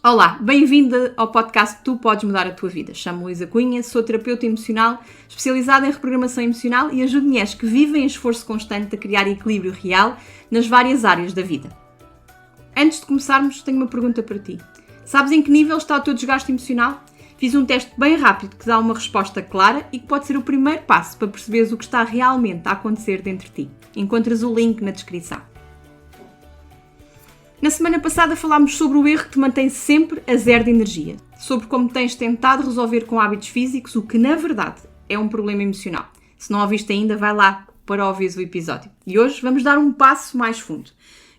Olá, bem-vinda ao podcast Tu Podes Mudar a Tua Vida. Chamo-me Luísa Cunha, sou terapeuta emocional, especializada em reprogramação emocional e ajudo mulheres que vivem em esforço constante a criar equilíbrio real nas várias áreas da vida. Antes de começarmos, tenho uma pergunta para ti. Sabes em que nível está o teu desgaste emocional? Fiz um teste bem rápido que dá uma resposta clara e que pode ser o primeiro passo para perceberes o que está realmente a acontecer dentro de ti. Encontras o link na descrição. Na semana passada falámos sobre o erro que te mantém sempre a zero de energia, sobre como tens tentado resolver com hábitos físicos o que na verdade é um problema emocional. Se não ouviste ainda, vai lá para ouvir o episódio. E hoje vamos dar um passo mais fundo.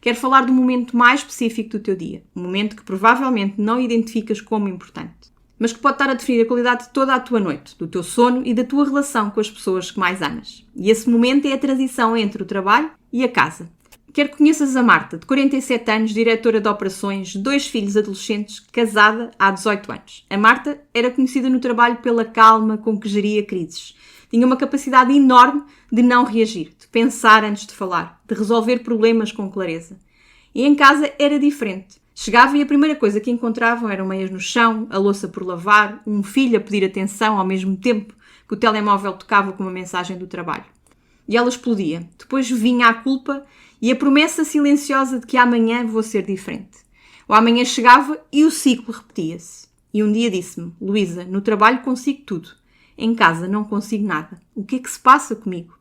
Quero falar do momento mais específico do teu dia, um momento que provavelmente não identificas como importante, mas que pode estar a definir a qualidade de toda a tua noite, do teu sono e da tua relação com as pessoas que mais amas. E esse momento é a transição entre o trabalho e a casa. Quero que conheças a Marta, de 47 anos, diretora de operações, 2 filhos adolescentes, casada há 18 anos. A Marta era conhecida no trabalho pela calma com que geria crises. Tinha uma capacidade enorme de não reagir, de pensar antes de falar, de resolver problemas com clareza. E em casa era diferente. Chegava e a primeira coisa que encontravam eram meias no chão, a louça por lavar, um filho a pedir atenção ao mesmo tempo que o telemóvel tocava com uma mensagem do trabalho. E ela explodia. Depois vinha a culpa e a promessa silenciosa de que amanhã vou ser diferente. O amanhã chegava e o ciclo repetia-se. E um dia disse-me: Luísa, no trabalho consigo tudo. Em casa não consigo nada. O que é que se passa comigo?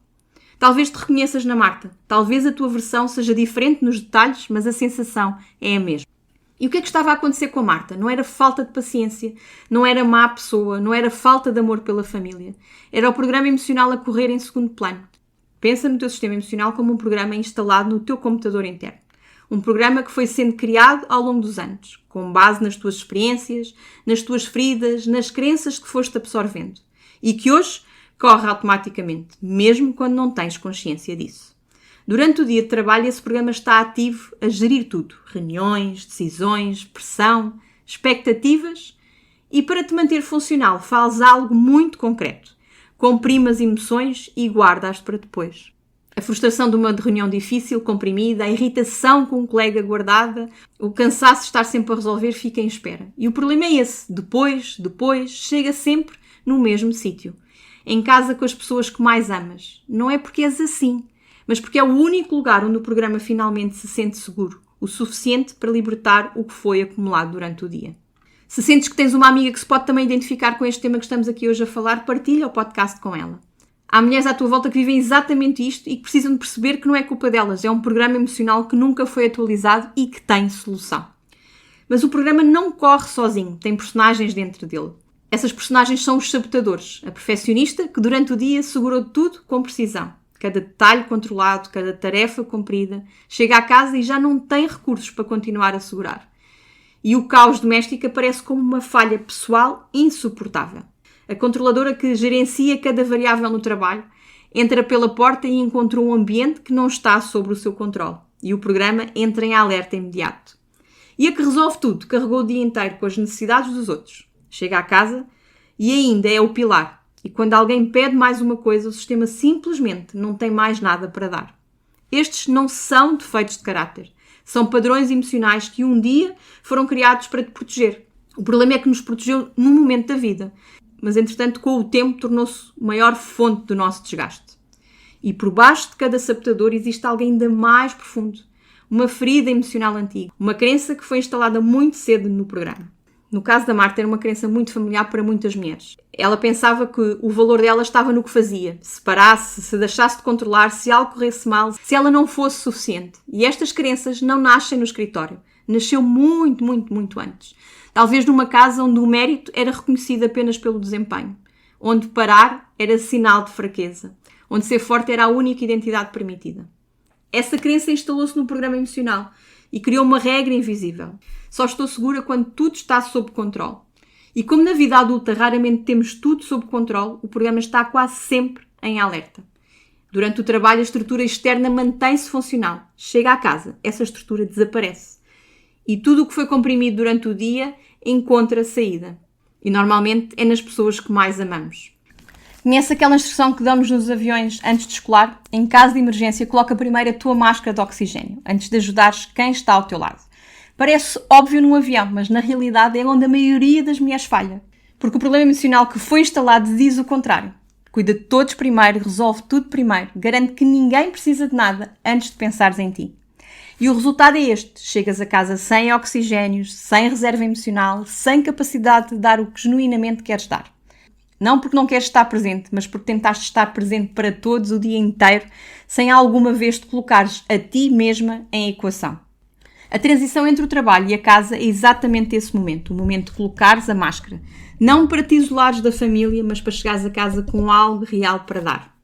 Talvez te reconheças na Marta. Talvez a tua versão seja diferente nos detalhes, mas a sensação é a mesma. E o que é que estava a acontecer com a Marta? Não era falta de paciência, não era má pessoa, não era falta de amor pela família. Era o programa emocional a correr em segundo plano. Pensa no teu sistema emocional como um programa instalado no teu computador interno. Um programa que foi sendo criado ao longo dos anos, com base nas tuas experiências, nas tuas feridas, nas crenças que foste absorvendo. E que hoje corre automaticamente, mesmo quando não tens consciência disso. Durante o dia de trabalho, esse programa está ativo a gerir tudo. Reuniões, decisões, pressão, expectativas. E para te manter funcional, fazes algo muito concreto. Comprime as emoções e guarda-as para depois. A frustração de uma reunião difícil, comprimida, a irritação com um colega guardada, o cansaço de estar sempre a resolver fica em espera. E o problema é esse. Depois, chega sempre no mesmo sítio. Em casa com as pessoas que mais amas. Não é porque és assim, mas porque é o único lugar onde o programa finalmente se sente seguro. O suficiente para libertar o que foi acumulado durante o dia. Se sentes que tens uma amiga que se pode também identificar com este tema que estamos aqui hoje a falar, partilha o podcast com ela. Há mulheres à tua volta que vivem exatamente isto e que precisam de perceber que não é culpa delas. É um programa emocional que nunca foi atualizado e que tem solução. Mas o programa não corre sozinho, tem personagens dentro dele. Essas personagens são os sabotadores. A perfeccionista que durante o dia segurou tudo com precisão. Cada detalhe controlado, cada tarefa cumprida. Chega à casa e já não tem recursos para continuar a segurar. E o caos doméstico aparece como uma falha pessoal insuportável. A controladora que gerencia cada variável no trabalho entra pela porta e encontra um ambiente que não está sob o seu controle. E o programa entra em alerta imediato. E a que resolve tudo, carregou o dia inteiro com as necessidades dos outros. Chega à casa e ainda é o pilar. E quando alguém pede mais uma coisa, o sistema simplesmente não tem mais nada para dar. Estes não são defeitos de caráter. São padrões emocionais que um dia foram criados para te proteger. O problema é que nos protegeu num momento da vida, mas entretanto com o tempo tornou-se maior fonte do nosso desgaste. E por baixo de cada sabotador existe alguém ainda mais profundo, uma ferida emocional antiga, uma crença que foi instalada muito cedo no programa. No caso da Marta, era uma crença muito familiar para muitas mulheres. Ela pensava que o valor dela estava no que fazia. Se parasse, se deixasse de controlar, se algo corresse mal, se ela não fosse suficiente. E estas crenças não nascem no escritório. Nasceu muito, muito, muito antes. Talvez numa casa onde o mérito era reconhecido apenas pelo desempenho. Onde parar era sinal de fraqueza. Onde ser forte era a única identidade permitida. Essa crença instalou-se no programa emocional e criou uma regra invisível. Só estou segura quando tudo está sob controle. E como na vida adulta raramente temos tudo sob controle, o programa está quase sempre em alerta. Durante o trabalho, a estrutura externa mantém-se funcional. Chega à casa, essa estrutura desaparece. E tudo o que foi comprimido durante o dia encontra saída. E normalmente é nas pessoas que mais amamos. Conhece aquela instrução que damos nos aviões antes de descolar? Em caso de emergência, coloca primeiro a tua máscara de oxigênio, antes de ajudares quem está ao teu lado. Parece óbvio num avião, mas na realidade é onde a maioria das mulheres falha. Porque o problema emocional que foi instalado diz o contrário. Cuida de todos primeiro, resolve tudo primeiro, garante que ninguém precisa de nada antes de pensares em ti. E o resultado é este. Chegas a casa sem oxigénios, sem reserva emocional, sem capacidade de dar o que genuinamente queres dar. Não porque não queres estar presente, mas porque tentaste estar presente para todos o dia inteiro, sem alguma vez te colocares a ti mesma em equação. A transição entre o trabalho e a casa é exatamente esse momento, o momento de colocares a máscara. Não para te isolares da família, mas para chegares a casa com algo real para dar.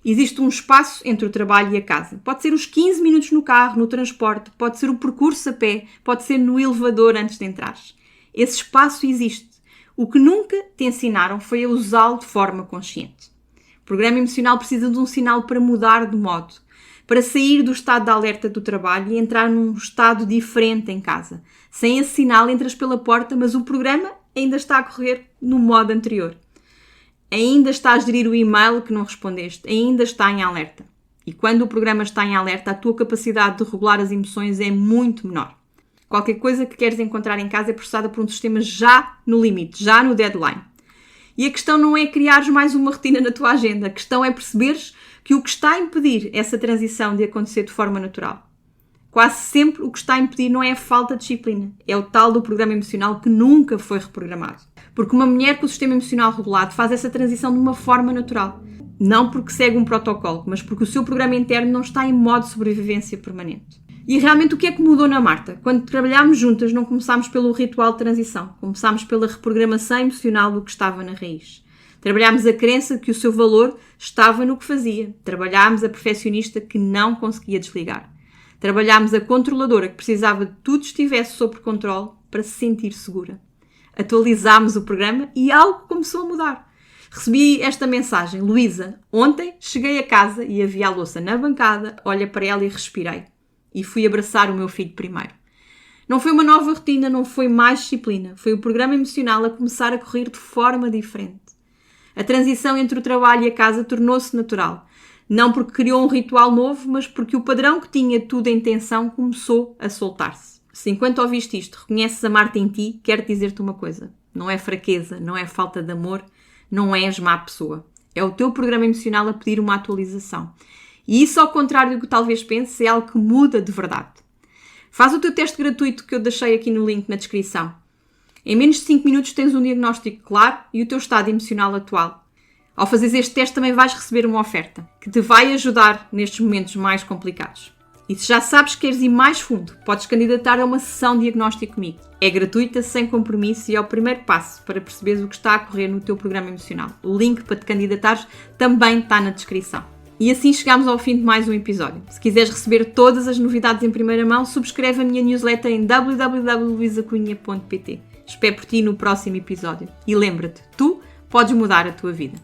Existe um espaço entre o trabalho e a casa. Pode ser os 15 minutos no carro, no transporte, pode ser o percurso a pé, pode ser no elevador antes de entrares. Esse espaço existe. O que nunca te ensinaram foi a usá-lo de forma consciente. O programa emocional precisa de um sinal para mudar de modo, para sair do estado de alerta do trabalho e entrar num estado diferente em casa. Sem esse sinal entras pela porta, mas o programa ainda está a correr no modo anterior. Ainda está a gerir o e-mail que não respondeste, ainda está em alerta. E quando o programa está em alerta, a tua capacidade de regular as emoções é muito menor. Qualquer coisa que queres encontrar em casa é processada por um sistema já no limite, já no deadline. E a questão não é criares mais uma rotina na tua agenda, a questão é perceberes que o que está a impedir essa transição de acontecer de forma natural. Quase sempre o que está a impedir não é a falta de disciplina, é o tal do programa emocional que nunca foi reprogramado. Porque uma mulher com o sistema emocional regulado faz essa transição de uma forma natural. Não porque segue um protocolo, mas porque o seu programa interno não está em modo de sobrevivência permanente. E realmente o que é que mudou na Marta? Quando trabalhámos juntas não começámos pelo ritual de transição, começámos pela reprogramação emocional do que estava na raiz. Trabalhámos a crença de que o seu valor estava no que fazia. Trabalhámos a perfeccionista que não conseguia desligar. Trabalhámos a controladora que precisava de tudo estivesse sob controle para se sentir segura. Atualizámos o programa e algo começou a mudar. Recebi esta mensagem: Luísa, ontem cheguei a casa e havia a louça na bancada, olha para ela e respirei. E fui abraçar o meu filho primeiro. Não foi uma nova rotina, não foi mais disciplina. Foi o programa emocional a começar a correr de forma diferente. A transição entre o trabalho e a casa tornou-se natural. Não porque criou um ritual novo, mas porque o padrão que tinha tudo em tensão começou a soltar-se. Se enquanto ouviste isto reconheces a Marta em ti, quero dizer-te uma coisa. Não é fraqueza, não é falta de amor, não és má pessoa. É o teu programa emocional a pedir uma atualização. E isso, ao contrário do que talvez penses, é algo que muda de verdade. Faz o teu teste gratuito que eu deixei aqui no link na descrição. Em menos de 5 minutos tens um diagnóstico claro e o teu estado emocional atual. Ao fazeres este teste também vais receber uma oferta que te vai ajudar nestes momentos mais complicados. E se já sabes que queres ir mais fundo, podes candidatar a uma sessão de diagnóstico comigo. É gratuita, sem compromisso e é o primeiro passo para perceberes o que está a correr no teu programa emocional. O link para te candidatares também está na descrição. E assim chegamos ao fim de mais um episódio. Se quiseres receber todas as novidades em primeira mão, subscreve a minha newsletter em www.luisacunha.pt. Espero por ti no próximo episódio. E lembra-te, tu podes mudar a tua vida.